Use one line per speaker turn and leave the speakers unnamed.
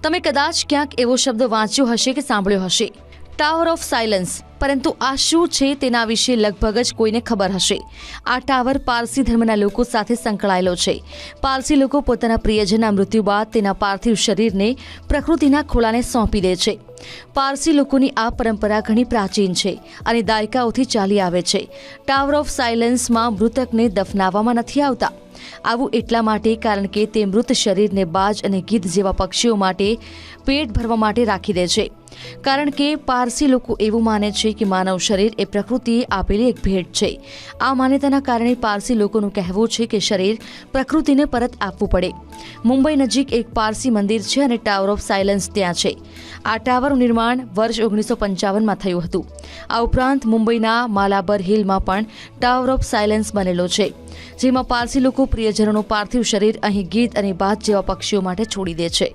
તમે કદાચ ક્યાંક એવો શબ્દ વાંચ્યો હશે કે સાંભળ્યો હશે, ટાવર ઓફ સાયલન્સ, પરંતુ આ શું છે તેના વિશે લગભગ જ કોઈને ખબર હશે। આ ટાવર પારસી ધર્મના લોકો સાથે સંકળાયેલો છે। પારસી લોકો પોતાના પ્રિયજનના મૃત્યુ બાદ તેના પાર્થિવ શરીરને પ્રકૃતિના ખોળાને સોંપી દે છે। પારસી લોકોની આ પરંપરા ઘણી પ્રાચીન છે અને દાયકાઓથી ચાલી આવે છે। ટાવર ઓફ સાયલન્સમાં મૃતકને દફનાવવામાં નથી આવતા। આવું એટલા માટે કારણ કે તે મૃત શરીરને બાજ અને ગીધ જેવા પક્ષીઓ માટે પેટ ભરવા માટે રાખી દે છે। કારણ કે પારસી લોકો એવું માને છે કે માનવ શરીર એ પ્રકૃતિએ આપેલી એક ભેટ છે। આ માન્યતાના કારણે પારસી લોકોનું કહેવું છે કે શરીર પ્રકૃતિને પરત આપવું પડે। મુંબઈ નજીક એક પારસી મંદિર છે અને ટાવર ઓફ સાયલન્સ ત્યાં છે। આ ટાવરનું નિર્માણ વર્ષ 1955માં થયું હતું। આ ઉપરાંત મુંબઈના માલાબર હિલમાં પણ ટાવર ઓફ સાયલન્સ બનેલો છે, જેમાં પારસી લોકો પ્રિયજનોનું પાર્થિવ શરીર અહીં ગીધ અને બાજ જેવા પક્ષીઓ માટે છોડી દે છે।